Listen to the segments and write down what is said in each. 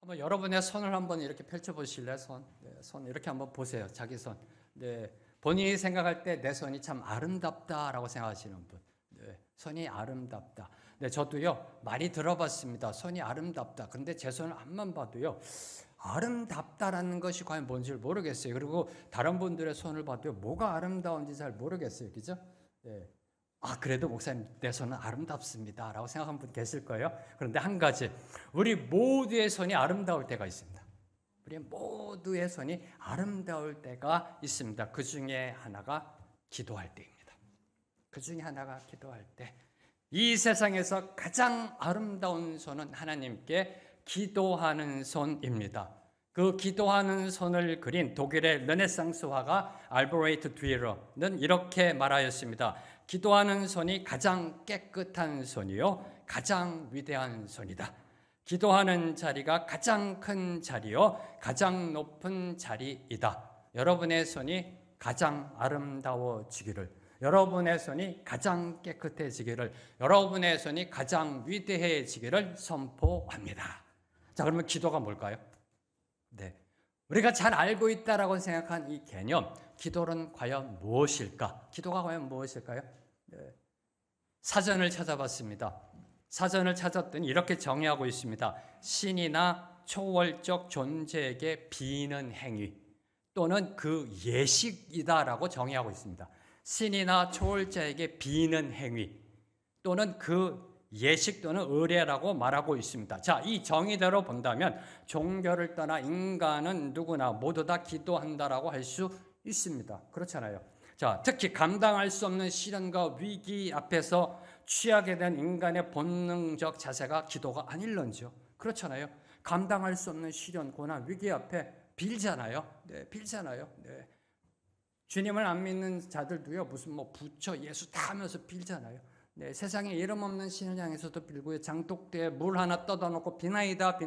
한번 여러분의 손을 한번 이렇게 펼쳐 보실래요? 손 이렇게 한번 보세요. 자기 손. 네. 본인이 생각할 때 내 손이 참 아름답다라고 생각하시는 분. 네. 손이 아름답다. 네, 저도요 많이 들어봤습니다. 손이 아름답다. 그런데 제 손을 앞만 봐도요 아름답다라는 것이 과연 뭔지 모르겠어요. 그리고 다른 분들의 손을 봐도요 뭐가 아름다운지 잘 모르겠어요. 그죠? 네. 그래도 목사님 내 손은 아름답습니다 라고 생각하는 분 계실 거예요. 그런데 한 가지, 우리 모두의 손이 아름다울 때가 있습니다. 우리 모두의 손이 아름다울 때가 있습니다. 그 중에 하나가 기도할 때입니다. 그 중에 하나가 기도할 때. 이 세상에서 가장 아름다운 손은 하나님께 기도하는 손입니다. 그 기도하는 손을 그린 독일의 르네상스 화가 알브레이트 뒤러는 이렇게 말하였습니다. 기도하는 손이 가장 깨끗한 손이요 가장 위대한 손이다. 기도하는 자리가 가장 큰 자리요 가장 높은 자리이다. 여러분의 손이 가장 아름다워지기를, 여러분의 손이 가장 깨끗해지기를, 여러분의 손이 가장 위대해지기를 선포합니다. 자, 그러면 기도가 뭘까요? 네, 우리가 잘 알고 있다라고 생각한 이 개념, 기도는 과연 무엇일까? 기도가 과연 무엇일까요? 네, 사전을 찾아봤습니다. 사전을 찾았더니 이렇게 정의하고 있습니다. 신이나 초월적 존재에게 비는 행위 또는 그 예식이다라고 정의하고 있습니다. 신이나 초월자에게 비는 행위 또는 그 예식 또는 의례라고 말하고 있습니다. 자, 이 정의대로 본다면 종교를 떠나 인간은 누구나 모두 다 기도한다라고 할 수 있습니다. 그렇잖아요. 자, 특히 감당할 수 없는 시련과 위기 앞에서 취하게 된 인간의 본능적 자세가 기도가 아닐런지요. 그렇잖아요. 감당할 수 없는 시련, 고난, 위기 앞에 빌잖아요. 네, 빌잖아요. 네. 주님을 안 믿는 자들도요, 무슨 부처, 예수 다 하면서 빌잖아요. 네, 세상에 이름 없는 신을 향해서도 빌고요, 장독대에 물 하나 떠다 놓고 비나이다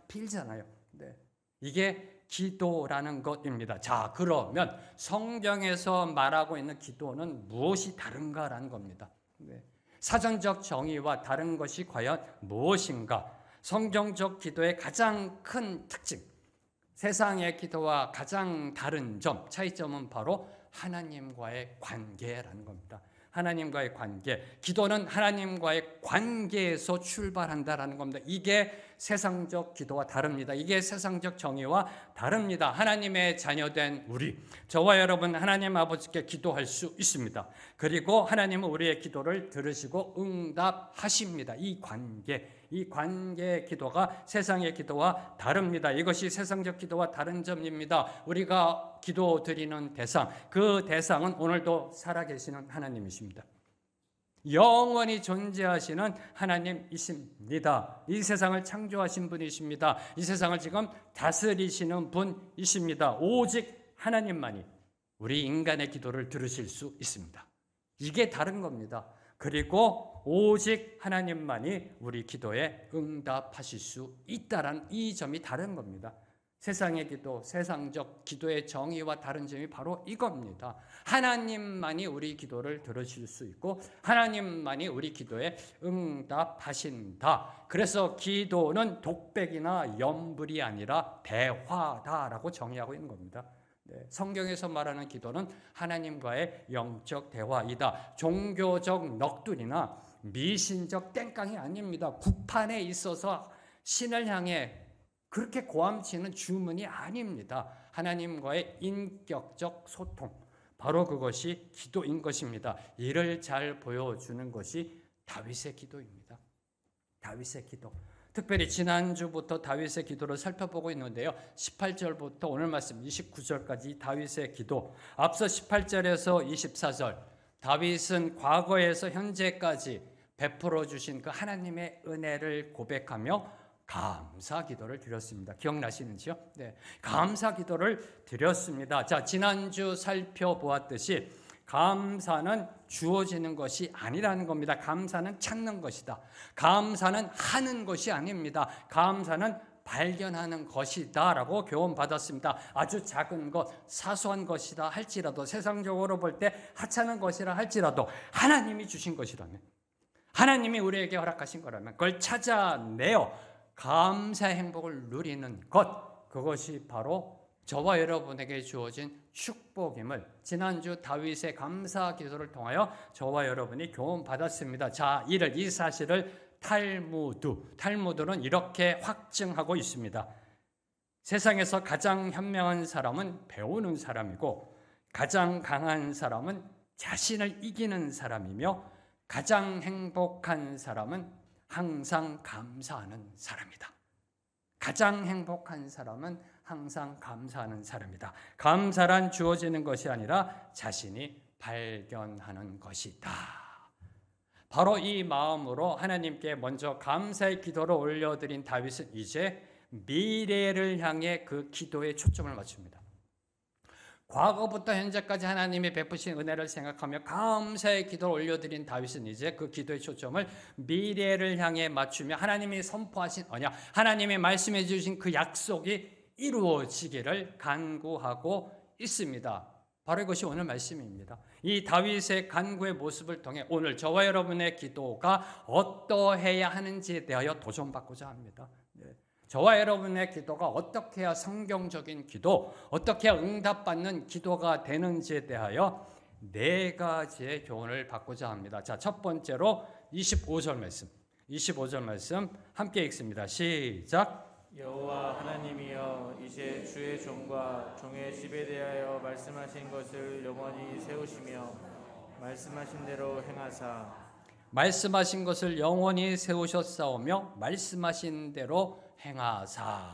빌잖아요. 네, 이게 기도라는 것입니다. 자, 그러면 성경에서 말하고 있는 기도는 무엇이 다른가라는 겁니다. 네, 사전적 정의와 다른 것이 과연 무엇인가? 성경적 기도의 가장 큰 특징, 세상의 기도와 가장 다른 점, 차이점은 바로 하나님과의 관계라는 겁니다. 하나님과의 관계, 기도는 하나님과의 관계에서 출발한다라는 겁니다. 이게 세상적 기도와 다릅니다. 이게 세상적 정의와 다릅니다. 하나님의 자녀된 우리, 저와 여러분 하나님 아버지께 기도할 수 있습니다. 그리고 하나님은 우리의 기도를 들으시고 응답하십니다. 이 관계의 기도가 세상의 기도와 다릅니다. 이것이 세상적 기도와 다른 점입니다. 우리가 기도 드리는 대상, 그 대상은 오늘도 살아계시는 하나님이십니다. 영원히 존재하시는 하나님이십니다. 이 세상을 창조하신 분이십니다. 이 세상을 지금 다스리시는 분이십니다. 오직 하나님만이 우리 인간의 기도를 들으실 수 있습니다. 이게 다른 겁니다. 그리고 오직 하나님만이 우리 기도에 응답하실 수 있다는 이 점이 다른 겁니다. 세상의 기도, 세상적 기도의 정의와 다른 점이 바로 이겁니다. 하나님만이 우리 기도를 들으실 수 있고 하나님만이 우리 기도에 응답하신다. 그래서 기도는 독백이나 염불이 아니라 대화다라고 정의하고 있는 겁니다. 네, 성경에서 말하는 기도는 하나님과의 영적 대화이다. 종교적 넋두리나 미신적 땡깡이 아닙니다. 구판에 있어서 신을 향해 그렇게 고함치는 주문이 아닙니다. 하나님과의 인격적 소통, 바로 그것이 기도인 것입니다. 이를 잘 보여주는 것이 다윗의 기도입니다. 다윗의 기도. 특별히 지난주부터 다윗의 기도를 살펴보고 있는데요. 18절부터 오늘 말씀 29절까지 다윗의 기도. 앞서 18절에서 24절, 다윗은 과거에서 현재까지 베풀어 주신 그 하나님의 은혜를 고백하며 감사 기도를 드렸습니다. 기억나시는지요? 네, 감사 기도를 드렸습니다. 자, 지난주 살펴보았듯이 감사는 주어지는 것이 아니라는 겁니다. 감사는 찾는 것이다. 감사는 하는 것이 아닙니다. 감사는 발견하는 것이다 라고 교훈받았습니다. 아주 작은 것, 사소한 것이다 할지라도, 세상적으로 볼 때 하찮은 것이라 할지라도 하나님이 주신 것이라면, 하나님이 우리에게 허락하신 거라면 그걸 찾아내어 감사의 행복을 누리는 것, 그것이 바로 저와 여러분에게 주어진 축복임을 지난주 다윗의 감사 기도를 통하여 저와 여러분이 교훈받았습니다. 자, 이 사실을 탈무드는 이렇게 확증하고 있습니다. 세상에서 가장 현명한 사람은 배우는 사람이고, 가장 강한 사람은 자신을 이기는 사람이며, 가장 행복한 사람은 항상 감사하는 사람이다. 가장 행복한 사람은 항상 감사하는 사람이다. 감사란 주어지는 것이 아니라 자신이 발견하는 것이다. 바로 이 마음으로 하나님께 먼저 감사의 기도를 올려드린 다윗은 이제 미래를 향해 그 기도에 초점을 맞춥니다. 과거부터 현재까지 하나님이 베푸신 은혜를 생각하며 감사의 기도를 올려드린 다윗은 이제 그 기도의 초점을 미래를 향해 맞추며 하나님이 선포하신 언약, 하나님이 말씀해 주신 그 약속이 이루어지기를 간구하고 있습니다. 바로 이것이 오늘 말씀입니다. 이 다윗의 간구의 모습을 통해 오늘 저와 여러분의 기도가 어떠해야 하는지에 대하여 도전받고자 합니다. 저와 여러분의 기도가 어떻게 해야 성경적인 기도, 어떻게 해야 응답받는 기도가 되는지에 대하여 4가지의 교훈을 받고자 합니다. 자, 첫 번째로 25절 말씀 함께 읽습니다. 시작. 여호와 하나님이여, 이제 주의 종과 종의 집에 대하여 말씀하신 것을 영원히 세우시며 말씀하신 대로 행하사, 말씀하신 것을 영원히 세우셨사오며 말씀하신 대로 행하사.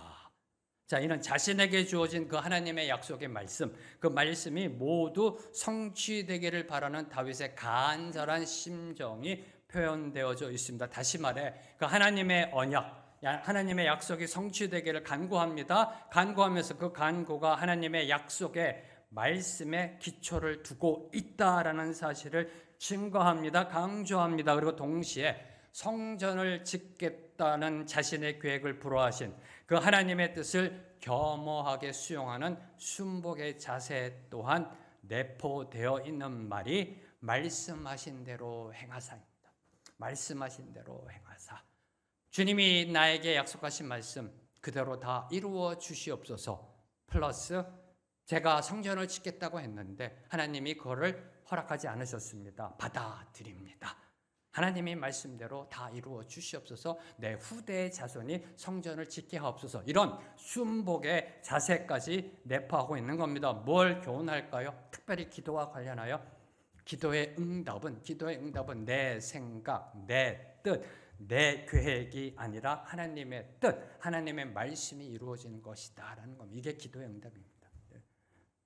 자, 이는 자신에게 주어진 그 하나님의 약속의 말씀, 그 말씀이 모두 성취되기를 바라는 다윗의 간절한 심정이 표현되어져 있습니다. 다시 말해 그 하나님의 언약, 하나님의 약속이 성취되기를 간구합니다. 간구하면서 그 간구가 하나님의 약속의 말씀에 기초를 두고 있다라는 사실을 증거합니다. 강조합니다. 그리고 동시에 성전을 짓겠다는 자신의 계획을 불허하신 그 하나님의 뜻을 겸허하게 수용하는 순복의 자세 또한 내포되어 있는 말이 말씀하신 대로 행하사입니다. 말씀하신 대로 행하사. 주님이 나에게 약속하신 말씀 그대로 다 이루어 주시옵소서. 플러스 제가 성전을 짓겠다고 했는데 하나님이 그거를 허락하지 않으셨습니다. 받아들입니다. 하나님의 말씀대로 다 이루어 주시옵소서. 내 후대의 자손이 성전을 짓게 하옵소서. 이런 순복의 자세까지 내포하고 있는 겁니다. 뭘 교훈할까요? 특별히 기도와 관련하여 기도의 응답은 내 생각, 내 뜻, 내 계획이 아니라 하나님의 뜻, 하나님의 말씀이 이루어지는 것이다 라는 겁니다. 이게 기도의 응답입니다.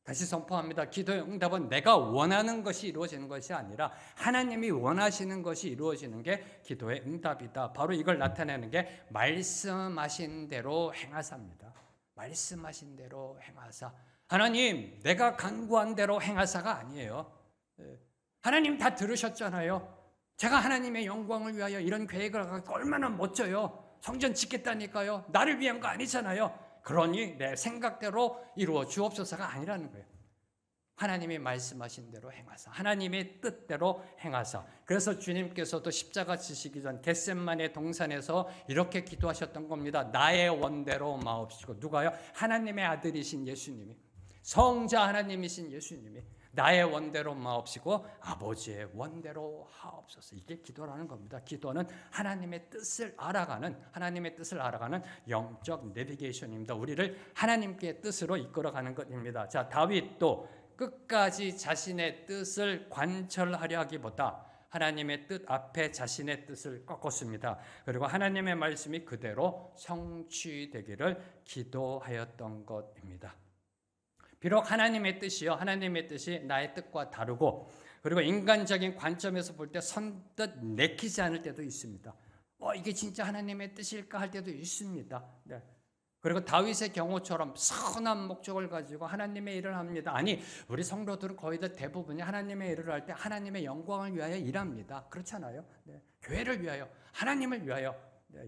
다시 선포합니다. 기도의 응답은 내가 원하는 것이 이루어지는 것이 아니라 하나님이 원하시는 것이 이루어지는 게 기도의 응답이다. 바로 이걸 나타내는 게 말씀하신 대로 행하사입니다. 말씀하신 대로 행하사. 하나님, 내가 간구한 대로 행하사가 아니에요. 하나님 다 들으셨잖아요. 제가 하나님의 영광을 위하여 이런 계획을 갖고 얼마나 멋져요. 성전 짓겠다니까요. 나를 위한 거 아니잖아요. 그러니 내 생각대로 이루어 주옵소서가 아니라는 거예요. 하나님이 말씀하신 대로 행하사, 하나님의 뜻대로 행하사. 그래서 주님께서도 십자가 지시기 전 겟셋마네 동산에서 이렇게 기도하셨던 겁니다. 나의 원대로 마옵시고. 누가요? 하나님의 아들이신 예수님이, 성자 하나님이신 예수님이 나의 원대로 마옵시고 아버지의 원대로 하옵소서. 이게 기도라는 겁니다. 기도는 하나님의 뜻을 알아가는 영적 내비게이션입니다. 우리를 하나님께 뜻으로 이끌어가는 것입니다. 자, 다윗도 끝까지 자신의 뜻을 관철하려 하기보다 하나님의 뜻 앞에 자신의 뜻을 꺾었습니다. 그리고 하나님의 말씀이 그대로 성취되기를 기도하였던 것입니다. 비록 하나님의 뜻이요, 하나님의 뜻이 나의 뜻과 다르고, 그리고 인간적인 관점에서 볼 때 선뜻 내키지 않을 때도 있습니다. 이게 진짜 하나님의 뜻일까 할 때도 있습니다. 네. 그리고 다윗의 경우처럼 선한 목적을 가지고 하나님의 일을 합니다. 아니, 우리 성도들은 거의 다 대부분이 하나님의 일을 할 때 하나님의 영광을 위하여 일합니다. 그렇잖아요. 네. 교회를 위하여, 하나님을 위하여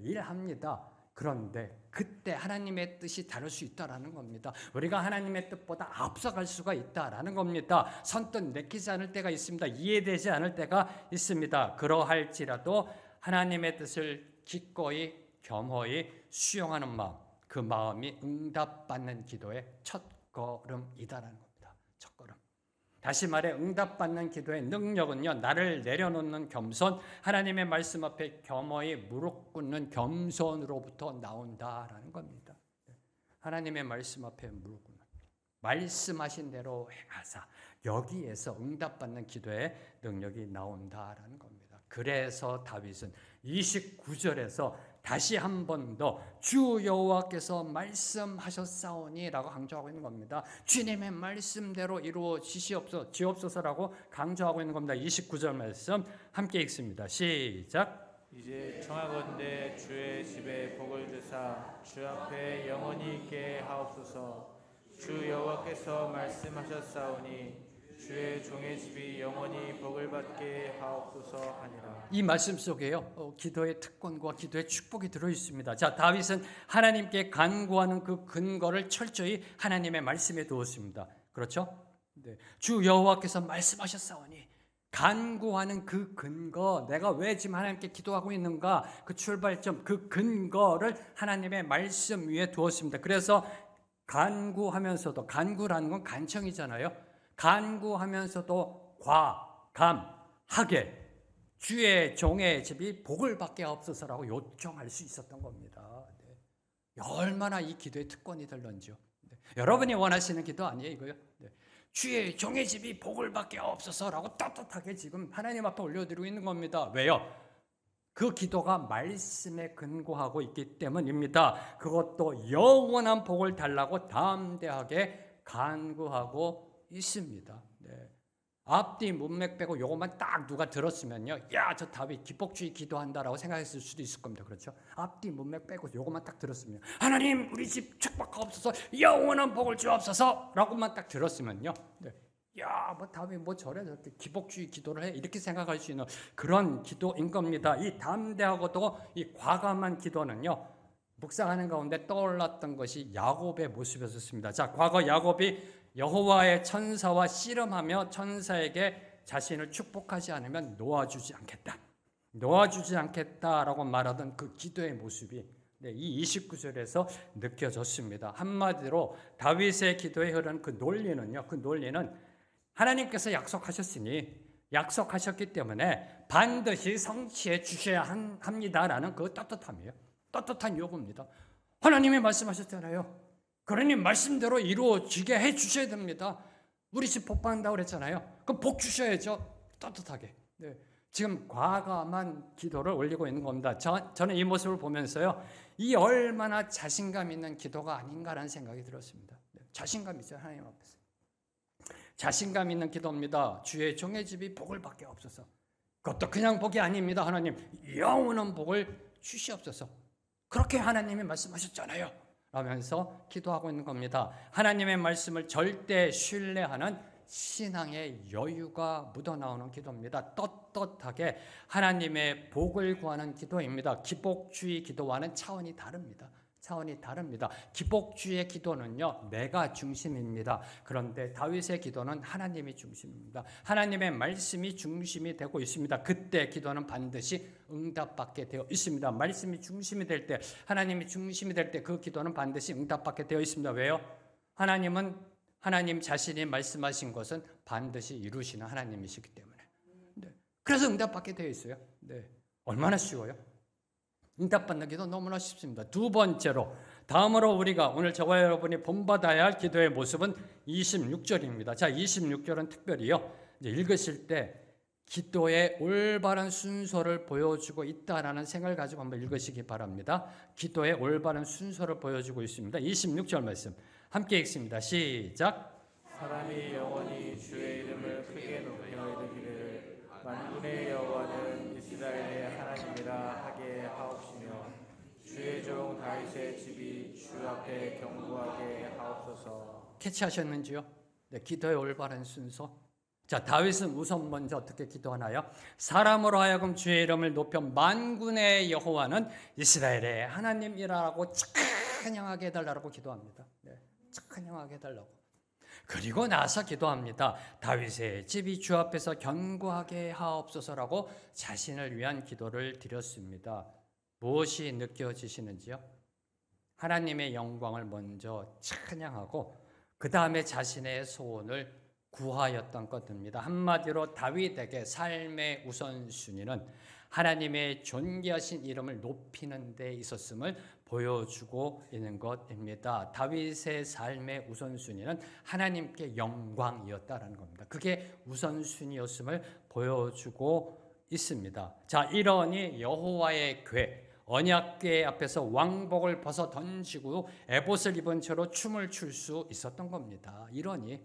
일합니다. 그런데 그때 하나님의 뜻이 다를 수 있다라는 겁니다. 우리가 하나님의 뜻보다 앞서갈 수가 있다라는 겁니다. 선뜻 내키지 않을 때가 있습니다. 이해되지 않을 때가 있습니다. 그러할지라도 하나님의 뜻을 기꺼이 겸허히 수용하는 마음, 그 마음이 응답받는 기도의 첫걸음이다라는 겁니다. 첫걸음. 다시 말해 응답받는 기도의 능력은요, 나를 내려놓는 겸손, 하나님의 말씀 앞에 겸허히 무릎 꿇는 겸손으로부터 나온다라는 겁니다. 하나님의 말씀 앞에 무릎 꿇는, 말씀하신 대로 행하사, 여기에서 응답받는 기도의 능력이 나온다라는 겁니다. 그래서 다윗은 29절에서 다시 한 번 더 주 여호와께서 말씀하셨사오니라고 강조하고 있는 겁니다. 주님의 말씀대로 이루어지시옵소서라고 강조하고 있는 겁니다. 29절 말씀 함께 읽습니다. 시작. 이제 청하건대 주의 집에 복을 주사 주 앞에 영원히 있게 하옵소서. 주 여호와께서 말씀하셨사오니 주의 종의 집이 영원히 복을 받게 하옵소서 하니라. 이 말씀 속에요, 기도의 특권과 기도의 축복이 들어 있습니다. 자, 다윗은 하나님께 간구하는 그 근거를 철저히 하나님의 말씀에 두었습니다. 그렇죠? 네. 주 여호와께서 말씀하셨사오니, 간구하는 그 근거, 내가 왜 지금 하나님께 기도하고 있는가, 그 출발점, 그 근거를 하나님의 말씀 위에 두었습니다. 그래서 간구하면서도, 간구라는 건 간청이잖아요. 간구하면서도 과감하게 주의 종의 집이 복을 받게 하옵소서라고 요청할 수 있었던 겁니다. 네. 얼마나 이 기도의 특권이 될런지요. 네. 여러분이 원하시는 기도 아니에요, 이거요. 네. 주의 종의 집이 복을 받게 하옵소서라고 떳떳하게 지금 하나님 앞에 올려드리고 있는 겁니다. 왜요? 그 기도가 말씀에 근거하고 있기 때문입니다. 그것도 영원한 복을 달라고 담대하게 간구하고 있습니다. 네. 앞뒤 문맥 빼고 요것만 딱 누가 들었으면요, 야, 저 다윗 기복주의 기도한다라고 생각했을 수도 있을 겁니다. 그렇죠? 앞뒤 문맥 빼고 요것만 딱 들었으면, 하나님 우리 집 축복하옵소서, 영원한 복을 주옵소서라고만 딱 들었으면요, 네. 야, 뭐 다윗 뭐 저래 저렇게 기복주의 기도를 해, 이렇게 생각할 수 있는 그런 기도인 겁니다. 이 담대하고도 이 과감한 기도는요, 묵상하는 가운데 떠올랐던 것이 야곱의 모습이었습니다. 자, 과거 야곱이 여호와의 천사와 씨름하며 천사에게 자신을 축복하지 않으면 놓아주지 않겠다라고 말하던 그 기도의 모습이 이 29절에서 느껴졌습니다. 한마디로 다윗의 기도에 흐르는 그 논리는요, 그 논리는 하나님께서 약속하셨기 때문에 반드시 성취해 주셔야 합니다라는 그 떳떳함이에요. 떳떳한 요구입니다. 하나님이 말씀하셨잖아요. 그러니 말씀대로 이루어지게 해 주셔야 됩니다. 우리 집 복 받는다고 그랬잖아요. 그럼 복 주셔야죠. 떳떳하게. 네. 지금 과감한 기도를 올리고 있는 겁니다. 저는 이 모습을 보면서요, 이 얼마나 자신감 있는 기도가 아닌가라는 생각이 들었습니다. 네. 자신감 있어요, 하나님 앞에서. 자신감 있는 기도입니다. 주의 종의 집이 복을 받게 없어서. 그것도 그냥 복이 아닙니다. 하나님 영원한 복을 주시옵소서. 그렇게 하나님이 말씀하셨잖아요. 라면서 기도하고 있는 겁니다. 하나님의 말씀을 절대 신뢰하는 신앙의 여유가 묻어나오는 기도입니다. 떳떳하게 하나님의 복을 구하는 기도입니다. 기복주의 기도와는 차원이 다릅니다. 기복주의 기도는요, 내가 중심입니다. 그런데 다윗의 기도는 하나님이 중심입니다. 하나님의 말씀이 중심이 되고 있습니다. 그때 기도는 반드시 응답받게 되어 있습니다. 말씀이 중심이 될 때, 하나님이 중심이 될 때 그 기도는 반드시 응답받게 되어 있습니다. 왜요? 하나님 자신이 말씀하신 것은 반드시 이루시는 하나님이시기 때문에. 네. 그래서 응답받게 되어 있어요. 네. 얼마나 쉬워요? 응답받는 기도 너무나 쉽습니다. 두 번째로, 다음으로 우리가 오늘 저와 여러분이 본받아야 할 기도의 모습은 26절입니다. 자, 26절은 특별히요, 이제 읽으실 때 기도의 올바른 순서를 보여주고 있다라는 생각을 가지고 한번 읽으시기 바랍니다. 기도의 올바른 순서를 보여주고 있습니다. 26절 말씀 함께 읽습니다. 시작. 사람이 영원히 주의 이름을 크게 높여 이르기를 만군의 여호와는 이스라엘의 하나님이라 하게 하옵시며 주의 종 다윗의 집이 주 앞에 견고하게 하옵소서. 캐치하셨는지요? 네, 기도의 올바른 순서. 자, 다윗은 우선 먼저 어떻게 기도하나요? 사람으로 하여금 주의 이름을 높여 만군의 여호와는 이스라엘의 하나님이라고 찬양하게 해달라고 기도합니다. 네, 찬양하게 해달라고. 그리고 나서 기도합니다. 다윗의 집이 주 앞에서 견고하게 하옵소서라고 자신을 위한 기도를 드렸습니다. 무엇이 느껴지시는지요? 하나님의 영광을 먼저 찬양하고 그 다음에 자신의 소원을 구하였던 것입니다. 한마디로 다윗에게 삶의 우선순위는 하나님의 존귀하신 이름을 높이는 데 있었음을 보여주고 있는 것입니다. 다윗의 삶의 우선순위는 하나님께 영광이었다라는 겁니다. 그게 우선순위였음을 보여주고 있습니다. 자, 이러니 여호와의 궤 언약궤 앞에서 왕복을 벗어 던지고 에봇을 입은 채로 춤을 출 수 있었던 겁니다. 이러니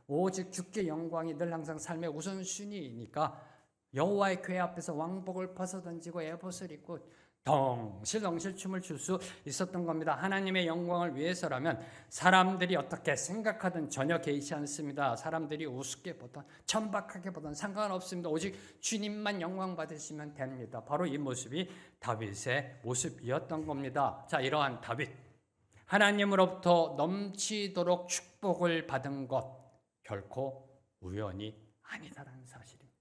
오직 주께 영광이 늘 항상 삶의 우선순위이니까 여호와의 궤 앞에서 왕복을 벗어 던지고 에봇을 입고 덩실덩실 춤을 출 수 있었던 겁니다. 하나님의 영광을 위해서라면 사람들이 어떻게 생각하든 전혀 개의치 않습니다. 사람들이 우습게 보든 천박하게 보든 상관없습니다. 오직 주님만 영광 받으시면 됩니다. 바로 이 모습이 다윗의 모습이었던 겁니다. 자, 이러한 다윗, 하나님으로부터 넘치도록 축복을 받은 것 결코 우연이 아니다라는 사실입니다.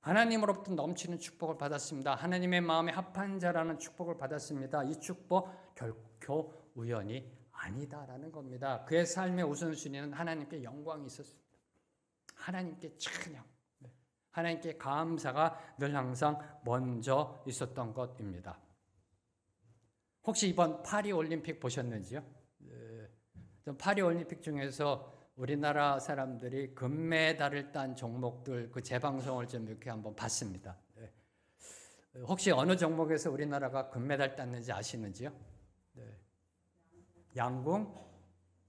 하나님으로부터 넘치는 축복을 받았습니다. 하나님의 마음에 합한 자라는 축복을 받았습니다. 이 축복 결코 우연이 아니다라는 겁니다. 그의 삶의 우선순위는 하나님께 영광이 있었습니다. 하나님께 찬양, 하나님께 감사가 늘 항상 먼저 있었던 것입니다. 혹시 이번 파리올림픽 보셨는지요? 파리올림픽 중에서 우리나라 사람들이 금메달을 딴 종목들 그 재방송을 좀 이렇게 한번 봤습니다. 혹시 어느 종목에서 우리나라가 금메달 땄는지 아시는지요? 양궁,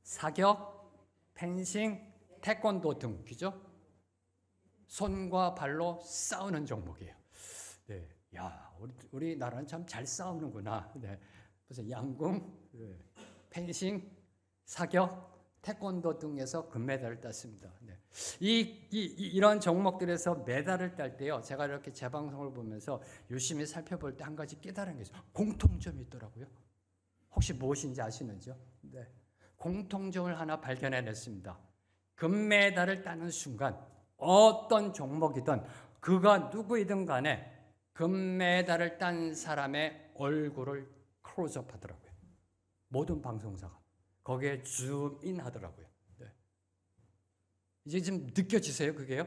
사격, 펜싱, 태권도 등, 그죠? 손과 발로 싸우는 종목이에요. 야, 우리나라는 참 잘 싸우는구나. 그래서 양궁, 펜싱, 사격, 태권도 등에서 금메달을 땄습니다. 이런 종목들에서 메달을 딸 때요, 제가 이렇게 재방송을 보면서 유심히 살펴볼 때 한 가지 깨달은 게 있어요. 공통점이 있더라고요. 혹시 무엇인지 아시는지요? 공통점을 하나 발견해냈습니다. 금메달을 따는 순간 어떤 종목이든 그가 누구이든 간에 금메달을 딴 사람의 얼굴을 클로즈업 하더라고요. 모든 방송사가 거기에 줌인 하더라고요. 이제 좀 느껴지세요, 그게요?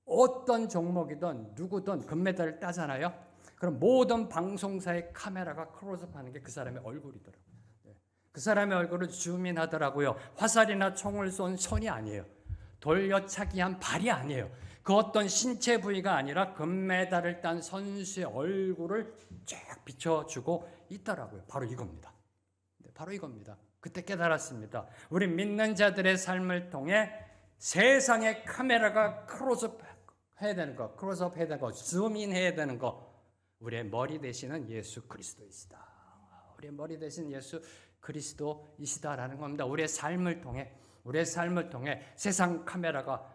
어떤 종목이든 누구든 금메달을 따잖아요. 그럼 모든 방송사의 카메라가 클로즈업 하는 게 그 사람의 얼굴이더라고요. 그 사람의 얼굴을 줌인 하더라고요. 화살이나 총을 쏜 손이 아니에요. 돌려차기한 발이 아니에요. 그 어떤 신체 부위가 아니라 금메달을 딴 선수의 얼굴을 쫙 비춰주고 있더라고요. 바로 이겁니다. 바로 이겁니다. 그때 깨달았습니다. 우리 믿는 자들의 삶을 통해 세상의 카메라가 클로즈업 해야 되는 거, 클로즈업 해야 되는 거, 줌인 해야 되는 거, 우리의 머리 되시는 예수 그리스도이시다. 우리의 머리 되신 예수 그리스도이시다라는 겁니다. 우리의 삶을 통해 세상 카메라가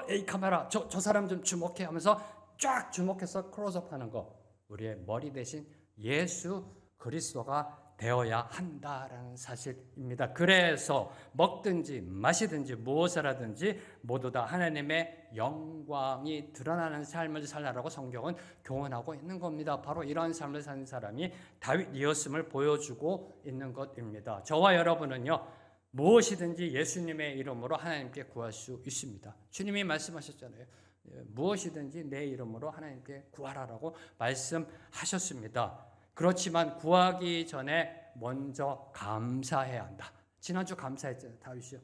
이 카메라 저 사람 좀 주목해 하면서 쫙 주목해서 클로즈업 하는 거, 우리의 머리 되신 예수 그리스도가 되어야 한다라는 사실입니다. 그래서 먹든지 마시든지 무엇을 하든지 모두 다 하나님의 영광이 드러나는 삶을 살라라고 성경은 교훈하고 있는 겁니다. 바로 이런 삶을 사는 사람이 다윗이었음을 보여주고 있는 것입니다. 저와 여러분은요, 무엇이든지 예수님의 이름으로 하나님께 구할 수 있습니다. 주님이 말씀하셨잖아요. 무엇이든지 내 이름으로 하나님께 구하라라고 말씀하셨습니다. 그렇지만 구하기 전에 먼저 감사해야 한다. 지난주 감사했잖아요, 다윗이요.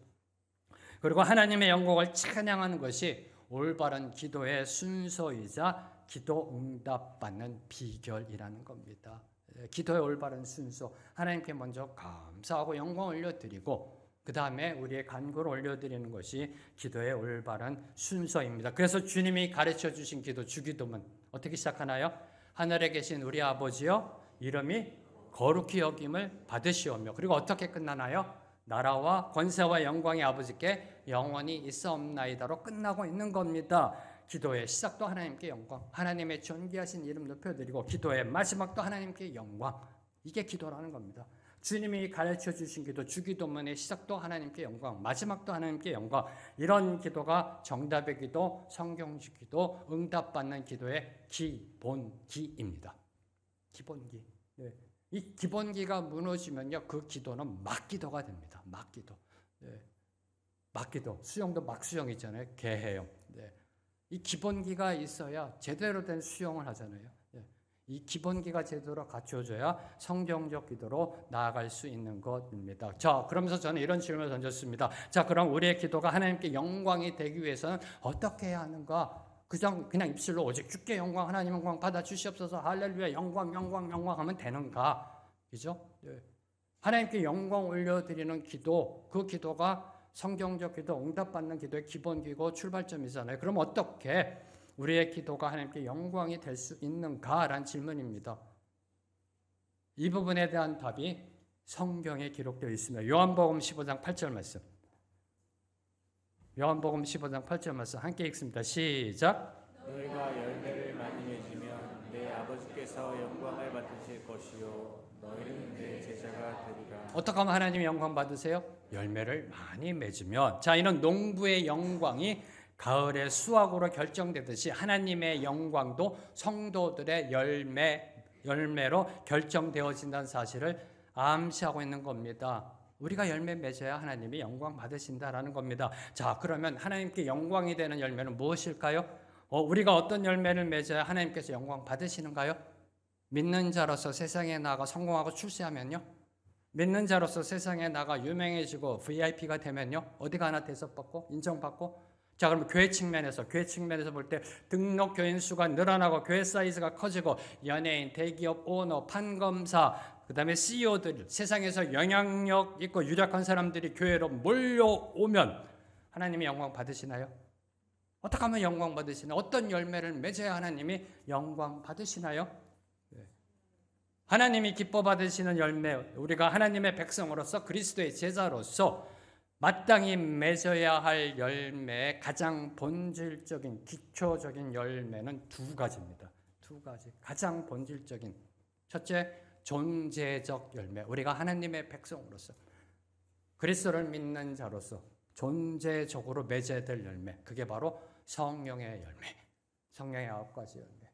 그리고 하나님의 영광을 찬양하는 것이 올바른 기도의 순서이자 기도 응답받는 비결이라는 겁니다. 기도의 올바른 순서, 하나님께 먼저 감사하고 영광 올려드리고 그 다음에 우리의 간구를 올려드리는 것이 기도의 올바른 순서입니다. 그래서 주님이 가르쳐 주신 기도, 주기도문 어떻게 시작하나요? 하늘에 계신 우리 아버지여, 이름이 거룩히 여김을 받으시오며, 그리고 어떻게 끝나나요? 나라와 권세와 영광의 아버지께 영원히 있사옵나이다로 끝나고 있는 겁니다. 기도의 시작도 하나님께 영광, 하나님의 존귀하신 이름 높여드리고, 기도의 마지막도 하나님께 영광, 이게 기도라는 겁니다. 주님이 가르쳐 주신 기도, 주기도문의 시작도 하나님께 영광, 마지막도 하나님께 영광, 이런 기도가 정답의 기도, 성경식 기도, 응답받는 기도의 기본기입니다. 기본기. 네. 이 기본기가 무너지면요, 그 기도는 막기도가 됩니다. 막기도. 네. 막기도. 수영도 막수영 있잖아요. 개헤엄. 네. 이 기본기가 있어야 제대로 된 수영을 하잖아요. 네. 이 기본기가 제대로 갖춰져야 성경적 기도로 나아갈 수 있는 것입니다. 자, 그러면서 저는 이런 질문을 던졌습니다. 자, 그럼 우리의 기도가 하나님께 영광이 되기 위해서는 어떻게 해야 하는가? 그냥 입술로 오직 주께 영광, 하나님 영광 받아 주시옵소서, 할렐루야, 영광, 영광, 영광 하면 되는가? 그죠? 네. 하나님께 영광 올려드리는 기도, 그 기도가 성경적 기도, 응답받는 기도의 기본기고 출발점이잖아요. 그럼 어떻게 우리의 기도가 하나님께 영광이 될 수 있는가라는 질문입니다. 이 부분에 대한 답이 성경에 기록되어 있습니다. 요한복음 15장 8절 말씀. 요한복음 15장 8절 말씀 함께 읽습니다. 시작. 너희가 열매를 많이 맺으면 내 아버지께서 영광을 받으실 것이요 너희는 내 제자가 되리라. 어떻게 하면 하나님이 영광 받으세요? 열매를 많이 맺으면. 자, 이는 농부의 영광이 가을의 수확으로 결정되듯이 하나님의 영광도 성도들의 열매로 결정되어진다는 사실을 암시하고 있는 겁니다. 우리가 열매 맺어야 하나님이 영광 받으신다라는 겁니다. 자, 그러면 하나님께 영광이 되는 열매는 무엇일까요? 우리가 어떤 열매를 맺어야 하나님께서 영광 받으시는가요? 믿는 자로서 세상에 나가 성공하고 출세하면요, 믿는 자로서 세상에 나가 유명해지고 VIP가 되면요, 어디 가나 대접받고 인정받고. 자, 그럼 교회 측면에서 볼 때 등록 교인 수가 늘어나고 교회 사이즈가 커지고 연예인, 대기업 오너, 판검사, 그 다음에 CEO들, 세상에서 영향력 있고 유력한 사람들이 교회로 몰려오면 하나님이 영광 받으시나요? 어떻게 하면 영광 받으시나요? 어떤 열매를 맺어야 하나님이 영광 받으시나요? 하나님이 기뻐 받으시는 열매, 우리가 하나님의 백성으로서 그리스도의 제자로서 마땅히 맺어야 할 열매의 가장 본질적인 기초적인 열매는 두 가지입니다. 두 가지. 가장 본질적인. 첫째, 존재적 열매. 우리가 하나님의 백성으로서 그리스도를 믿는 자로서 존재적으로 맺어야 될 열매. 그게 바로 성령의 열매. 성령의 9가지 열매.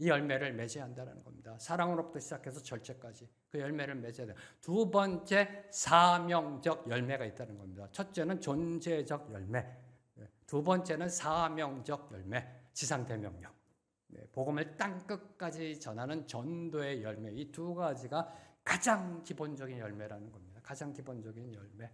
이 열매를 맺어야 한다는 겁니다. 사랑으로부터 시작해서 절제까지 그 열매를 맺어야 돼요. 두 번째, 사명적 열매가 있다는 겁니다. 첫째는 존재적 열매, 두 번째는 사명적 열매, 지상대명령. 복음을 땅끝까지 전하는 전도의 열매, 이 두 가지가 가장 기본적인 열매라는 겁니다. 가장 기본적인 열매.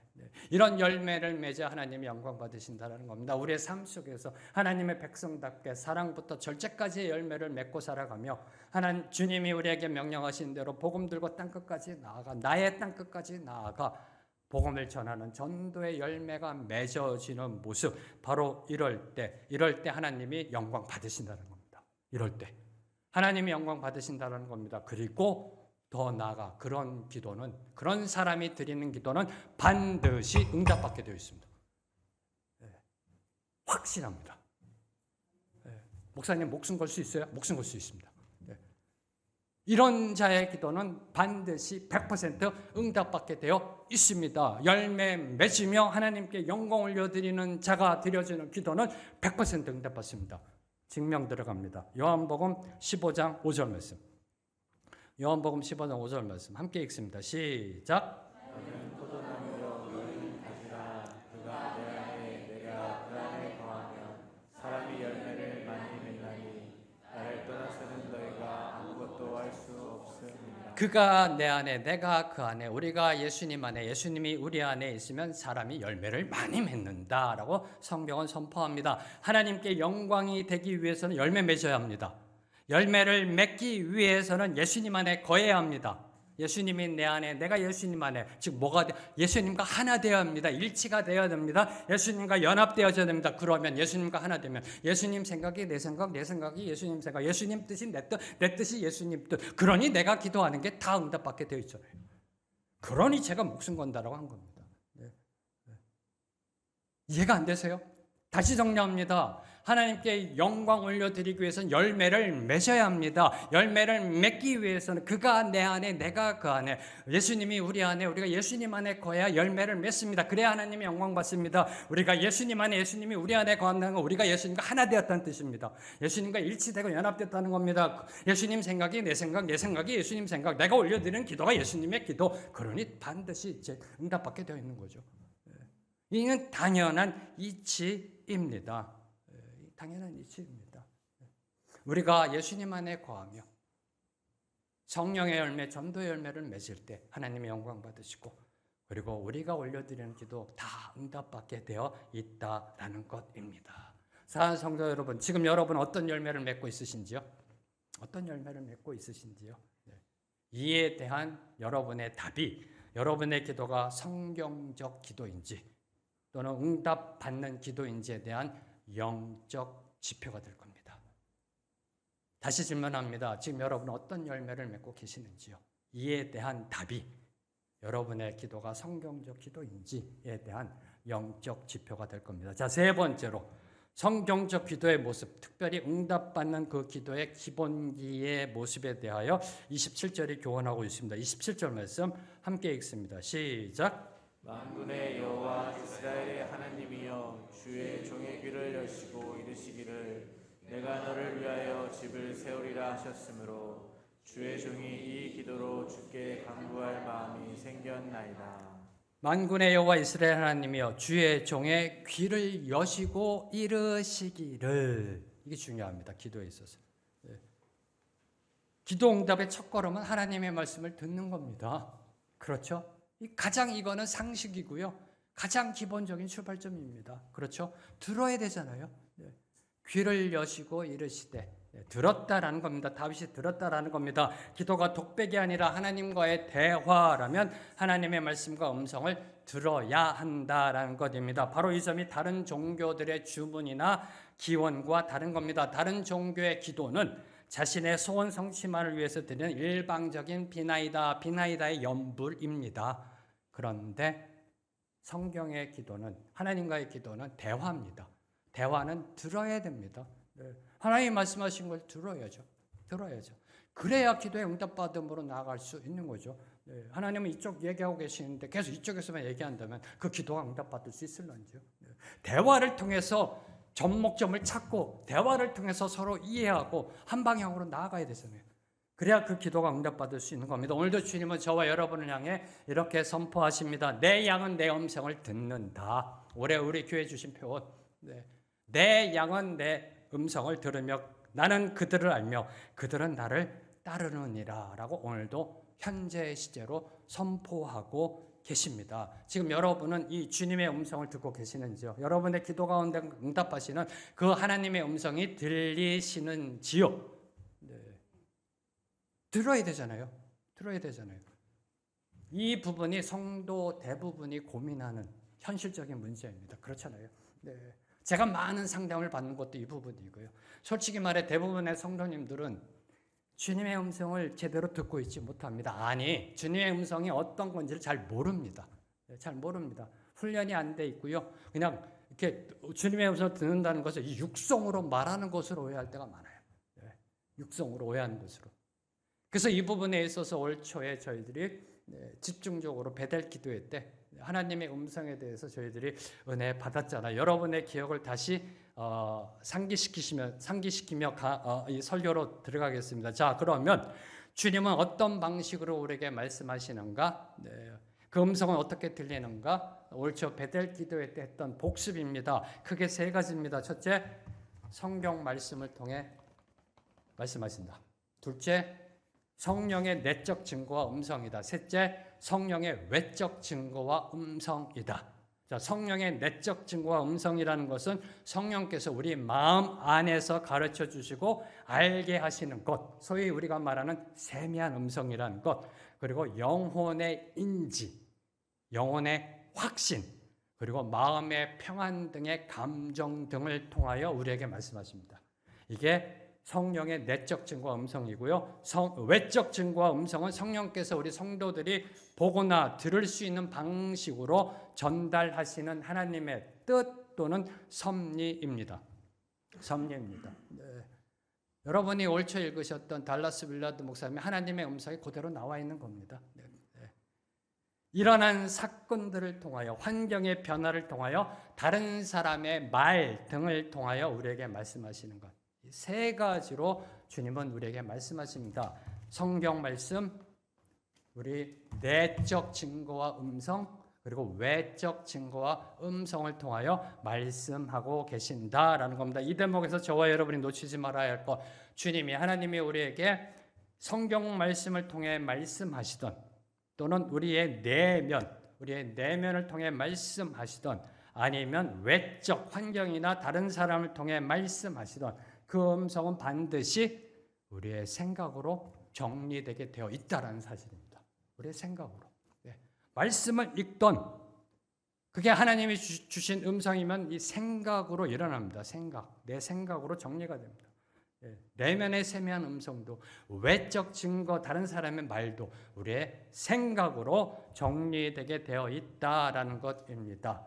이런 열매를 맺어 하나님이 영광 받으신다는 겁니다. 우리의 삶 속에서 하나님의 백성답게 사랑부터 절제까지의 열매를 맺고 살아가며 하나님 주님이 우리에게 명령하신 대로 복음 들고 땅끝까지 나아가, 나의 땅끝까지 나아가 복음을 전하는 전도의 열매가 맺어지는 모습, 바로 이럴 때 하나님이 영광 받으신다는 겁니다. 이럴 때 하나님이 영광 받으신다는 겁니다. 그리고 더 나아가 그런 기도는, 그런 사람이 드리는 기도는 반드시 응답받게 되어 있습니다. 확실합니다. 목사님 목숨 걸 수 있어요? 목숨 걸 수 있습니다. 이런 자의 기도는 반드시 100% 응답받게 되어 있습니다. 열매 맺으며 하나님께 영광 올려드리는 자가 드려지는 기도는 100% 응답받습니다. 증명 들어갑니다. 요한복음 15장 5절 말씀. 요한복음 15장 5절 말씀 함께 읽습니다. 시작. 너는 포도나무요 너희는 가지라. 그가 내 안에 내가 그 안에 거하면 사람이 열매를 많이 맺나니 나를 떠나서는 너희가 아무것도 할 수 없음이라. 그가 내 안에 내가 그 안에, 우리가 예수님 안에, 예수님이 우리 안에 있으면 사람이 열매를 많이 맺는다라고 성경은 선포합니다. 하나님께 영광이 되기 위해서는 열매 맺어야 합니다. 열매를 맺기 위해서는 예수님 안에 거해야 합니다. 예수님이 내 안에, 내가 예수님 안에, 즉 뭐가 예수님과 하나 되어야 합니다. 일치가 되어야 됩니다. 예수님과 연합되어져야 됩니다. 그러면 예수님과 하나 되면 예수님 생각이 내 생각, 내 생각이 예수님 생각, 예수님 뜻이 내 뜻, 내 뜻이 예수님 뜻. 그러니 내가 기도하는 게 다 응답받게 되어 있잖아요. 그러니 제가 목숨 건다라고 한 겁니다. 이해가 안 되세요? 다시 정리합니다. 하나님께 영광 올려드리기 위해서는 열매를 맺어야 합니다. 열매를 맺기 위해서는 그가 내 안에, 내가 그 안에, 예수님이 우리 안에, 우리가 예수님 안에 거해야 열매를 맺습니다. 그래야 하나님이 영광 받습니다. 우리가 예수님 안에, 예수님이 우리 안에 거한다는 건 우리가 예수님과 하나 되었다는 뜻입니다. 예수님과 일치되고 연합됐다는 겁니다. 예수님 생각이 내 생각, 내 생각이 예수님 생각, 내가 올려드리는 기도가 예수님의 기도, 그러니 반드시 이제 응답받게 되어 있는 거죠. 이는 당연한 이치입니다. 당연한 이치입니다. 우리가 예수님 안에 거하며 성령의 열매, 전도의 열매를 맺을 때 하나님의 영광 받으시고, 그리고 우리가 올려드리는 기도 다 응답받게 되어 있다라는 것입니다. 사랑하는 성도 여러분, 지금 여러분 어떤 열매를 맺고 있으신지요? 어떤 열매를 맺고 있으신지요? 이에 대한 여러분의 답이, 여러분의 기도가 성경적 기도인지 또는 응답받는 기도인지에 대한 영적 지표가 될 겁니다. 다시 질문합니다. 지금 여러분 어떤 열매를 맺고 계시는지요? 이에 대한 답이 여러분의 기도가 성경적 기도인지에 대한 영적 지표가 될 겁니다. 자, 세 번째로 성경적 기도의 모습, 특별히 응답받는 그 기도의 기본기의 모습에 대하여 27절이 교훈하고 있습니다. 27절 말씀 함께 읽습니다. 시작. 만군의 여호와 이스라엘의 하나님이여, 주의 종의 귀를 여시고 이르시기를 내가 너를 위하여 집을 세우리라 하셨으므로 주의 종이 이 기도로 주께 간구할 마음이 생겼나이다. 만군의 여호와 이스라엘 하나님이여, 주의 종의 귀를 여시고 이르시기를. 이게 중요합니다. 기도에 있어서. 기도 응답의 첫걸음은 하나님의 말씀을 듣는 겁니다. 그렇죠? 가장 이거는 상식이고요. 가장 기본적인 출발점입니다. 그렇죠? 들어야 되잖아요. 귀를 여시고 이르시되, 들었다라는 겁니다. 다윗이 들었다라는 겁니다. 기도가 독백이 아니라 하나님과의 대화라면 하나님의 말씀과 음성을 들어야 한다라는 것입니다. 바로 이 점이 다른 종교들의 주문이나 기원과 다른 겁니다. 다른 종교의 기도는 자신의 소원 성취만을 위해서 드리는 일방적인 비나이다의 연불입니다. 그런데 성경의 기도는, 하나님과의 기도는 대화입니다. 대화는 들어야 됩니다. 하나님 말씀하신 걸 들어야죠. 그래야 기도의 응답받음으로 나아갈 수 있는 거죠. 하나님은 이쪽 얘기하고 계시는데 계속 이쪽에서만 얘기한다면 그 기도가 응답받을 수 있을런지요. 대화를 통해서 접목점을 찾고 대화를 통해서 서로 이해하고 한 방향으로 나아가야 되잖아요. 그래야 그 기도가 응답받을 수 있는 겁니다. 오늘도 주님은 저와 여러분을 향해 이렇게 선포하십니다. 내 양은 내 음성을 듣는다. 올해 우리 교회 주신 표현. 내 양은 내 음성을 들으며 나는 그들을 알며 그들은 나를 따르느니라 라고 오늘도 현재 시제로 선포하고 계십니다. 지금 여러분은 이 주님의 음성을 듣고 계시는지요? 여러분의 기도 가운데 응답하시는 그 하나님의 음성이 들리시는지요? 들어야 되잖아요. 이 부분이 성도 대부분이 고민하는 현실적인 문제입니다. 그렇잖아요. 제가 많은 상담을 받는 것도 이 부분이고요. 솔직히 말해 대부분의 성도님들은 주님의 음성을 제대로 듣고 있지 못합니다. 아니, 주님의 음성이 어떤 건지를 잘 모릅니다. 훈련이 안 돼 있고요. 그냥 이렇게 주님의 음성을 듣는다는 것을 이 육성으로 말하는 것으로 오해할 때가 많아요. 육성으로 오해하는 것으로. 그래서 이 부분에 있어서 올 초에 저희들이 집중적으로 베델 기도회 때 하나님의 음성에 대해서 저희들이 은혜 받았잖아요. 여러분의 기억을 다시 상기시키며 이 설교로 들어가겠습니다. 자, 그러면 주님은 어떤 방식으로 우리에게 말씀하시는가? 그 음성은 어떻게 들리는가? 올 초 베델 기도회 때 했던 복습입니다. 크게 세 가지입니다. 첫째, 성경 말씀을 통해 말씀하신다. 둘째, 성령의 내적 증거와 음성이다. 셋째, 성령의 외적 증거와 음성이다. 자, 성령의 내적 증거와 음성이라는 것은 성령께서 우리 마음 안에서 가르쳐 주시고 알게 하시는 것, 소위 우리가 말하는 세미한 음성이라는 것, 그리고 영혼의 인지, 영혼의 확신, 그리고 마음의 평안 등의 감정 등을 통하여 우리에게 말씀하십니다. 이게 성령의 내적 증거와 음성이고요. 외적 증거와 음성은 성령께서 우리 성도들이 보거나 들을 수 있는 방식으로 전달하시는 하나님의 뜻 또는 섭리입니다. 섭리입니다. 네. 여러분이 올 초 읽으셨던 달라스 윌라드 목사님의 하나님의 음성이 그대로 나와 있는 겁니다. 네. 네. 일어난 사건들을 통하여 환경의 변화를 통하여 다른 사람의 말 등을 통하여 우리에게 말씀하시는 것. 이 세 가지로 주님은 우리에게 말씀하십니다. 성경 말씀, 우리 내적 증거와 음성, 그리고 외적 증거와 음성을 통하여 말씀하고 계신다라는 겁니다. 이 대목에서 저와 여러분이 놓치지 말아야 할 것, 주님이 하나님이 우리에게 성경 말씀을 통해 말씀하시던 또는 우리의 내면을 통해 말씀하시던 아니면 외적 환경이나 다른 사람을 통해 말씀하시던 그 음성은 반드시 우리의 생각으로 정리되게 되어 있다라는 사실입니다. 우리의 생각으로. 네. 말씀을 읽던 그게 하나님이 주신 음성이면 이 생각으로 일어납니다. 내 생각으로 정리가 됩니다. 네. 내면의 세미한 음성도 외적 증거, 다른 사람의 말도 우리의 생각으로 정리되게 되어 있다라는 것입니다.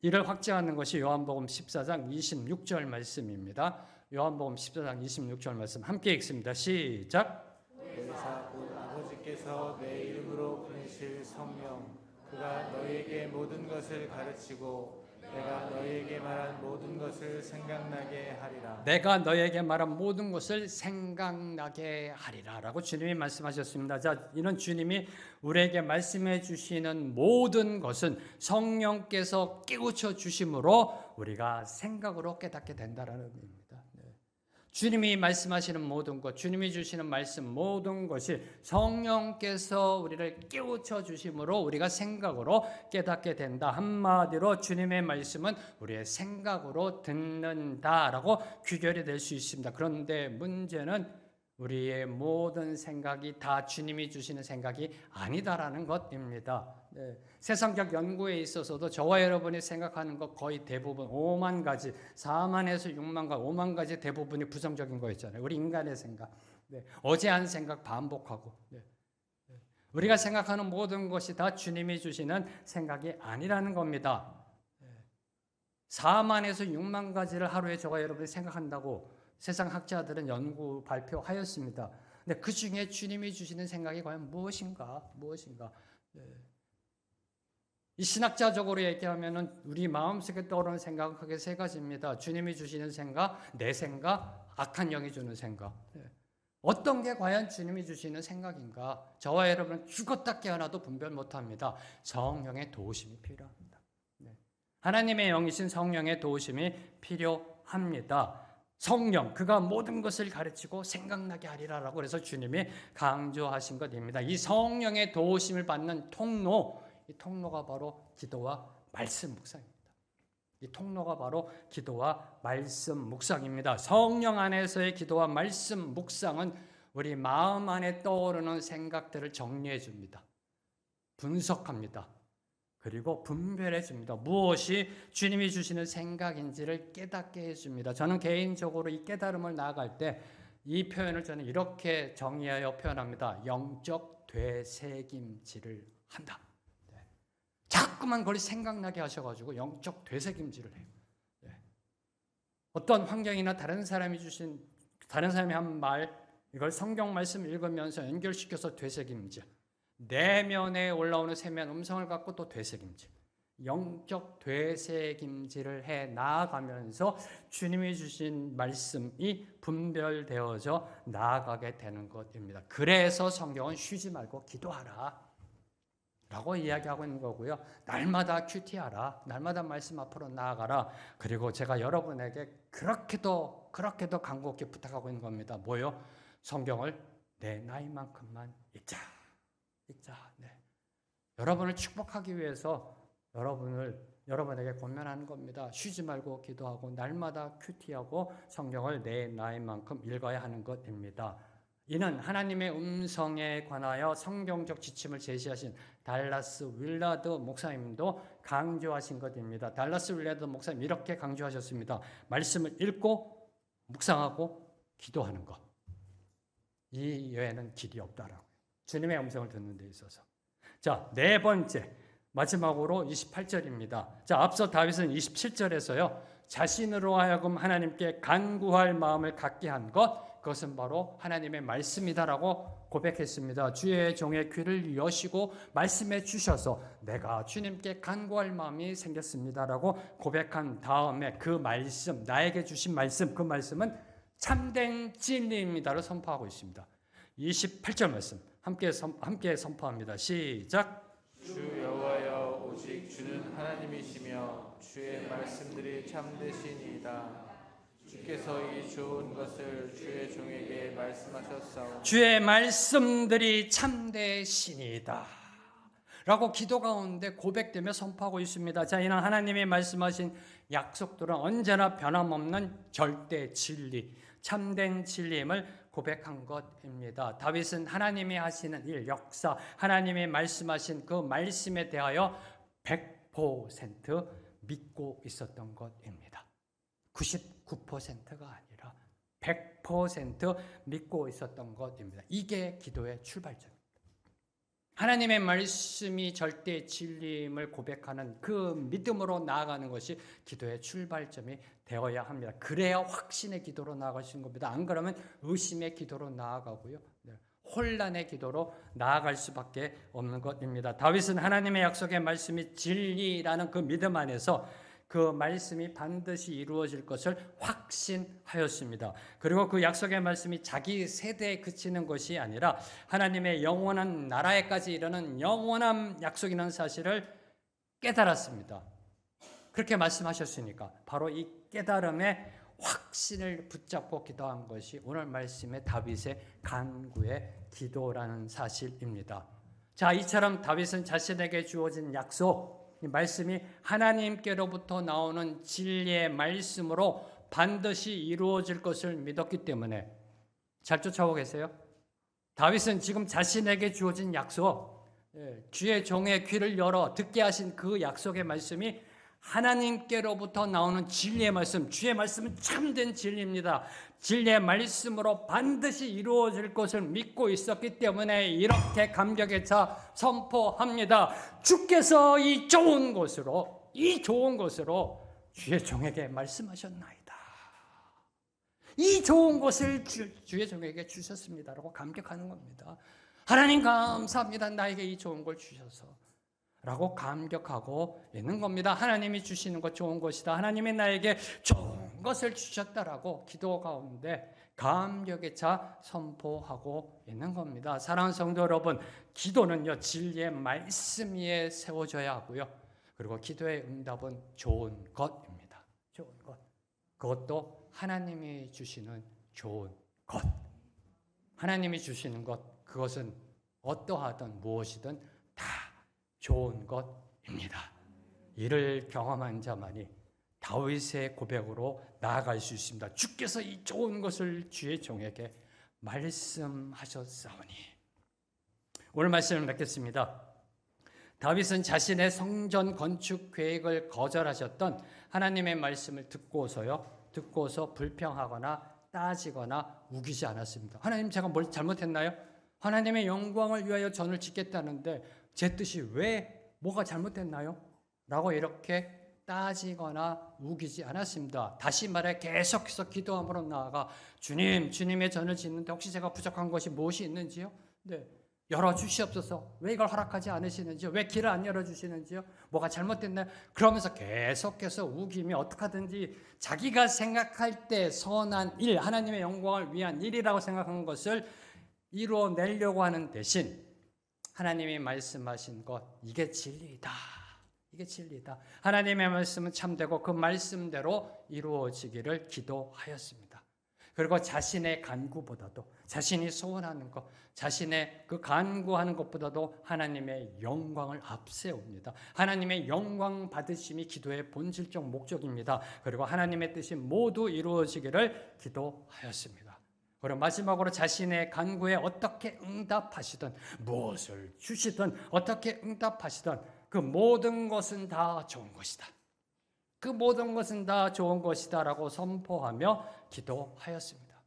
이를 확증하는 것이 요한복음 14장 26절 말씀입니다. 요한복음 14장 26절 말씀 함께 읽습니다. 시작. 보혜사 곧 아버지께서 내 이름으로 보내실 성령 그가 너희에게 모든 것을 가르치고 내가 너희에게 말한 모든 것을 생각나게 하리라. 내가 너희에게 말한 모든 것을 생각나게 하리라 라고 주님이 말씀하셨습니다. 자, 이는 주님이 우리에게 말씀해 주시는 모든 것은 성령께서 깨우쳐 주심으로 우리가 생각으로 깨닫게 된다라는 의미입니다. 주님이 말씀하시는 모든 것, 주님이 주시는 말씀 모든 것이 성령께서 우리를 깨우쳐 주심으로 우리가 생각으로 깨닫게 된다. 한마디로 주님의 말씀은 우리의 생각으로 듣는다라고 귀결이 될 수 있습니다. 그런데 문제는 우리의 모든 생각이 다 주님이 주시는 생각이 아니다라는 것입니다. 네. 세상적 연구에 있어서도 저와 여러분이 생각하는 것 거의 대부분 5만 가지, 4만에서 6만 가지, 5만 가지 대부분이 부정적인 거였잖아요. 우리 인간의 생각. 네. 어제 한 생각 반복하고. 네. 우리가 생각하는 모든 것이 다 주님이 주시는 생각이 아니라는 겁니다. 4만에서 6만 가지를 하루에 저와 여러분이 생각한다고 세상 학자들은 연구 발표하였습니다. 근데 그 중에 주님이 주시는 생각이 과연 무엇인가? 네. 이 신학자적으로 얘기하면은 우리 마음속에 떠오르는 생각은 크게 세 가지입니다. 주님이 주시는 생각, 내 생각, 악한 영이 주는 생각. 네. 어떤 게 과연 주님이 주시는 생각인가? 저와 여러분은 죽었다 깨어나도 분별 못합니다. 성령의 도우심이 필요합니다. 네. 하나님의 영이신 성령의 도우심이 필요합니다. 성령, 그가 모든 것을 가르치고 생각나게 하리라라고 그래서 주님이 강조하신 것입니다. 이 성령의 도우심을 받는 통로, 이 통로가 바로 기도와 말씀 묵상입니다. 이 통로가 바로 기도와 말씀 묵상입니다. 성령 안에서의 기도와 말씀 묵상은 우리 마음 안에 떠오르는 생각들을 정리해 줍니다. 분석합니다. 그리고 분별해 줍니다. 무엇이 주님이 주시는 생각인지를 깨닫게 해줍니다. 저는 개인적으로 이 깨달음을 나아갈 때 이 표현을 저는 이렇게 정의하여 표현합니다. 영적 되새김질을 한다. 네. 자꾸만 그걸 생각나게 하셔가지고 영적 되새김질을 해요. 네. 어떤 환경이나 다른 사람이 한 말, 이걸 성경 말씀 읽으면서 연결시켜서 되새김질. 내면에 올라오는 세미한 음성을 갖고 또 되새김질, 영적 되새김질을 해 나아가면서 주님이 주신 말씀이 분별되어져 나아가게 되는 것입니다. 그래서 성경은 쉬지 말고 기도하라 라고 이야기하고 있는 거고요. 날마다 큐티하라, 날마다 말씀 앞으로 나아가라. 그리고 제가 여러분에게 그렇게도 간곡히 부탁하고 있는 겁니다. 뭐요? 성경을 내 나이만큼만 읽자. 네. 여러분을 축복하기 위해서 여러분에게 권면하는 겁니다. 쉬지 말고 기도하고 날마다 큐티하고 성경을 내 나이만큼 읽어야 하는 것입니다. 이는 하나님의 음성에 관하여 성경적 지침을 제시하신 달라스 윌라드 목사님도 강조하신 것입니다. 달라스 윌라드 목사님 이렇게 강조하셨습니다. 말씀을 읽고 묵상하고 기도하는 것. 이 외에는 길이 없다라고. 주님의 음성을 듣는 데 있어서. 자, 네 번째. 마지막으로 28절입니다. 자, 앞서 다윗은 27절에서요. 자신으로 하여금 하나님께 간구할 마음을 갖게 한 것, 그것은 바로 하나님의 말씀이다라고 고백했습니다. 주의 종의 귀를 여시고 말씀해 주셔서 내가 주님께 간구할 마음이 생겼습니다라고 고백한 다음에 그 말씀, 나에게 주신 말씀, 그 말씀은 참된 진리입니다를 선포하고 있습니다. 28절 말씀 함께 선포합니다. 시작. 주 여호와여 오직 주는 하나님이시며 주의 말씀들이 참되시니이다. 주께서 이 좋은 것을 주의 종에게 말씀하셨사오니 주의 말씀들이 참되시니이다 라고 기도 가운데 고백되며 선포하고 있습니다. 자, 이는 하나님이 말씀하신 약속들은 언제나 변함없는 절대 진리, 참된 진리임을 고백한 것입니다. 다윗은 하나님이 하시는 일, 역사, 하나님이 말씀하신 그 말씀에 대하여 100% 믿고 있었던 것입니다. 99%가 아니라 100% 믿고 있었던 것입니다. 이게 기도의 출발점입니다. 하나님의 말씀이 절대 진리임을 고백하는 그 믿음으로 나아가는 것이 기도의 출발점이 되어야 합니다. 그래야 확신의 기도로 나아갈 수 있는 겁니다. 안 그러면 의심의 기도로 나아가고요. 혼란의 기도로 나아갈 수밖에 없는 것입니다. 다윗은 하나님의 약속의 말씀이 진리라는 그 믿음 안에서 그 말씀이 반드시 이루어질 것을 확신하였습니다. 그리고 그 약속의 말씀이 자기 세대에 그치는 것이 아니라 하나님의 영원한 나라에까지 이르는 영원한 약속이라는 사실을 깨달았습니다. 그렇게 말씀하셨으니까 바로 이 깨달음의 확신을 붙잡고 기도한 것이 오늘 말씀의 다윗의 간구의 기도라는 사실입니다. 자, 이처럼 다윗은 자신에게 주어진 약속, 이 말씀이 하나님께로부터 나오는 진리의 말씀으로 반드시 이루어질 것을 믿었기 때문에 잘 쫓아오고 계세요? 다윗은 지금 자신에게 주어진 약속, 주의 종의 귀를 열어 듣게 하신 그 약속의 말씀이 하나님께로부터 나오는 진리의 말씀, 주의 말씀은 참된 진리입니다. 진리의 말씀으로 반드시 이루어질 것을 믿고 있었기 때문에 이렇게 감격에 차 선포합니다. 주께서 이 좋은 것으로 주의 종에게 말씀하셨나이다. 이 좋은 것을 주의 종에게 주셨습니다라고 감격하는 겁니다. 하나님 감사합니다. 나에게 이 좋은 걸 주셔서 라고 감격하고 있는 겁니다. 하나님이 주시는 것 좋은 것이다. 하나님이 나에게 좋은 것을 주셨다라고 기도 가운데 감격에 차 선포하고 있는 겁니다. 사랑하는 성도 여러분, 기도는요 진리의 말씀 위에 세워져야 하고요. 그리고 기도의 응답은 좋은 것입니다. 좋은 것. 그것도 하나님이 주시는 좋은 것. 하나님이 주시는 것, 그것은 어떠하든 무엇이든 다 좋은 것입니다. 이를 경험한 자만이 다윗의 고백으로 나아갈 수 있습니다. 주께서 이 좋은 것을 주의 종에게 말씀하셨사오니. 오늘 말씀을 맺겠습니다. 다윗은 자신의 성전 건축 계획을 거절하셨던 하나님의 말씀을 듣고서 불평하거나 따지거나 우기지 않았습니다. 하나님, 제가 뭘 잘못했나요? 하나님의 영광을 위하여 전을 짓겠다는데 제 뜻이 왜 뭐가 잘못됐나요? 라고 이렇게 따지거나 우기지 않았습니다. 다시 말해 계속해서 기도함으로 나아가 주님의 전을 짓는데 혹시 제가 부족한 것이 무엇이 있는지요? 네, 열어주시옵소서. 왜 이걸 허락하지 않으시는지요? 왜 길을 안 열어주시는지요? 뭐가 잘못됐나요? 그러면서 계속해서 우기며 어떻게 하든지 자기가 생각할 때 선한 일, 하나님의 영광을 위한 일이라고 생각한 것을 이루어내려고 하는 대신 하나님이 말씀하신 것, 이게 진리이다. 이게 진리이다. 하나님의 말씀은 참되고 그 말씀대로 이루어지기를 기도하였습니다. 그리고 자신의 간구보다도, 자신이 소원하는 것, 자신의 그 간구하는 것보다도 하나님의 영광을 앞세웁니다. 하나님의 영광 받으심이 기도의 본질적 목적입니다. 그리고 하나님의 뜻이 모두 이루어지기를 기도하였습니다. 그리고 마지막으로 자신의 간구에 어떻게 응답하시든, 무엇을 주시든, 어떻게 응답하시든 그 모든 것은 다 좋은 것이다. 그 모든 것은 다 좋은 것이다 라고 선포하며 기도하였습니다.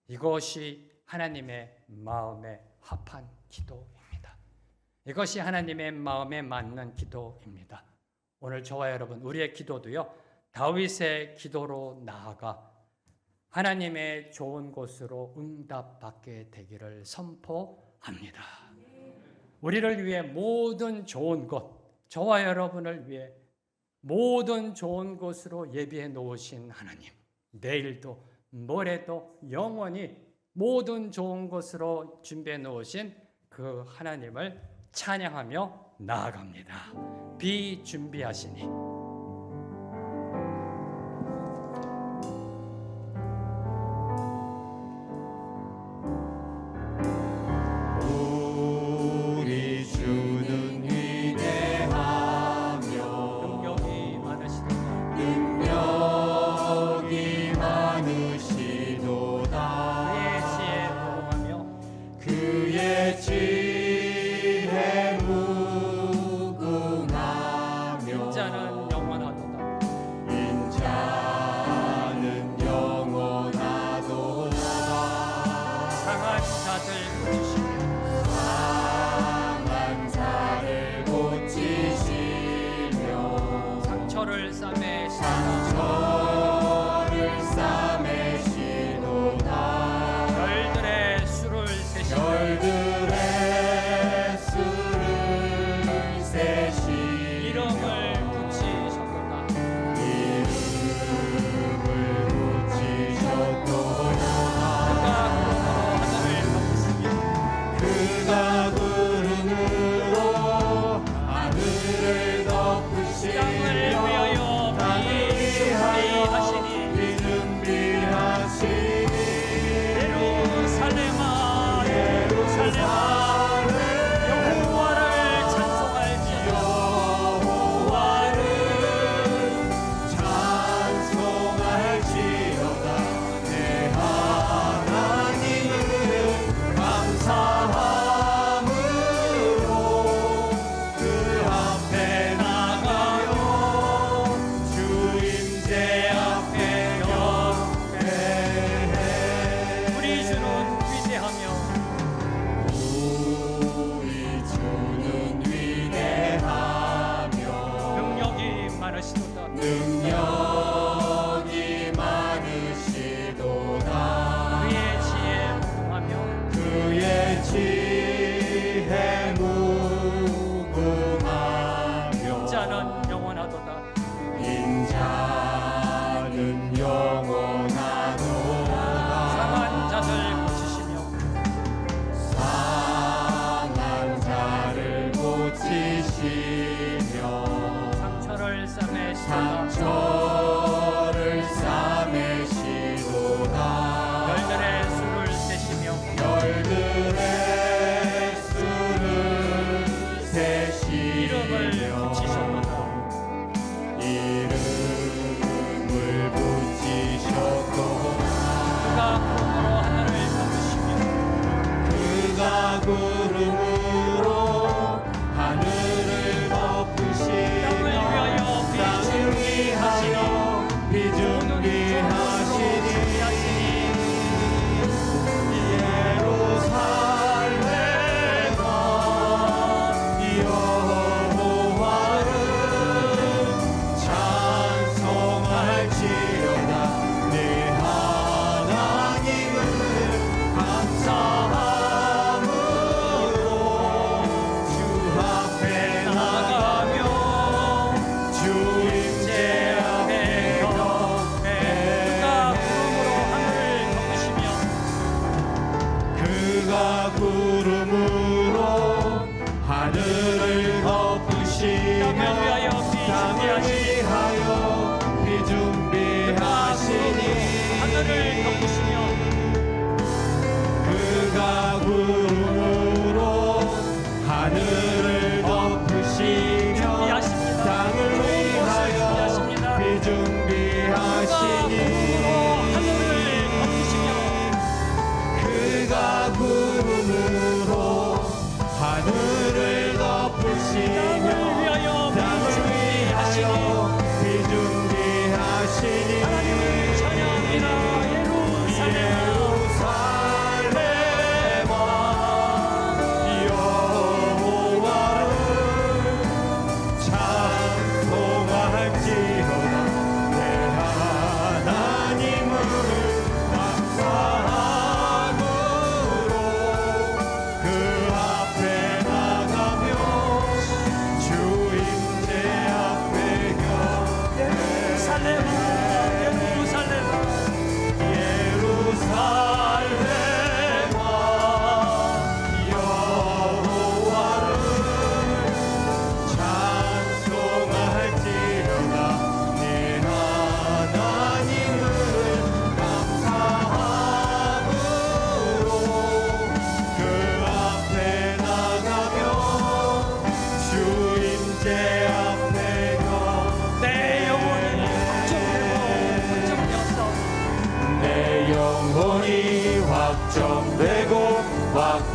이것이 하나님의 마음에 합한 기도입니다. 이것이 하나님의 마음에 맞는 기도입니다. 오늘 저와 여러분, 우리의 기도도요, 다윗의 기도로 나아가 하나님의 좋은 곳으로 응답받게 되기를 선포합니다. 우리를 위해 모든 좋은 곳, 저와 여러분을 위해 모든 좋은 곳으로 예비해 놓으신 하나님, 내일도 모레도 영원히 모든 좋은 곳으로 준비해 놓으신 그 하나님을 찬양하며 나아갑니다. 비준비하시니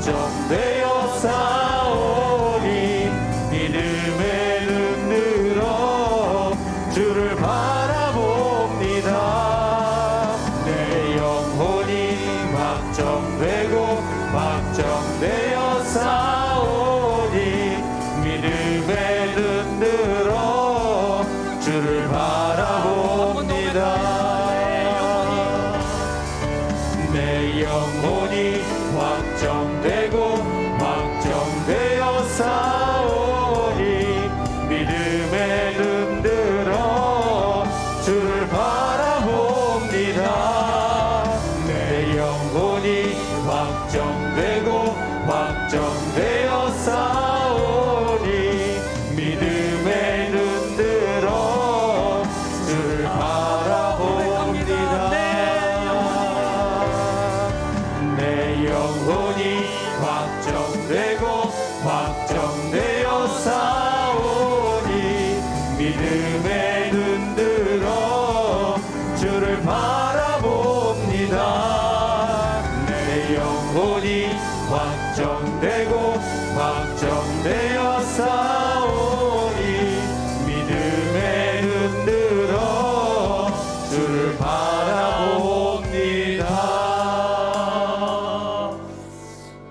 확정되어 싸우니 믿음의 눈 들어 주를 바라봅니다. 내 영혼이 확정되고 확정되어 싸우니 믿음의 눈 들어 주를 바라봅니다. 내 영혼이 확정되고 확정되어 싸우니 믿음의 눈 들어 주를 바라봅니다. 내 영혼이 확정되고 확정되어 싸우니 믿음의 눈 들어 주를 바라봅니다. 내 영혼이 확정되고 확정되어 싸우니 믿음의 눈 들어 주를 바라봅니다. 내 영혼이 확정되고 확정되어 싸우니 믿음의 눈 들어 주를 바라봅니다.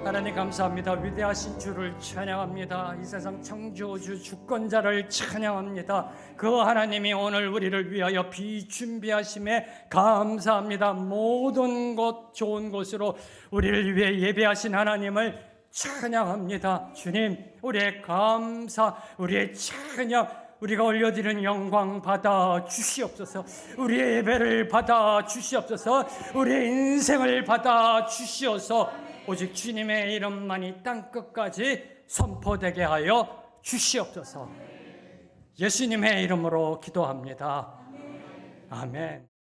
하나님 감사합니다. 위대하신 주를 찬양합니다. 이 세상 창조주 주권자를 찬양합니다. 그 하나님이 오늘 우리를 위하여 비준비하심에 감사합니다. 모든 곳 좋은 곳으로 우리를 위해 예배하신 하나님을 찬양합니다. 주님, 우리의 감사, 우리의 찬양, 우리가 올려드리는 영광 받아 주시옵소서. 우리의 예배를 받아 주시옵소서. 우리의 인생을 받아 주시옵소서. 오직 주님의 이름만이 땅끝까지 선포되게 하여 주시옵소서. 예수님의 이름으로 기도합니다. 아멘.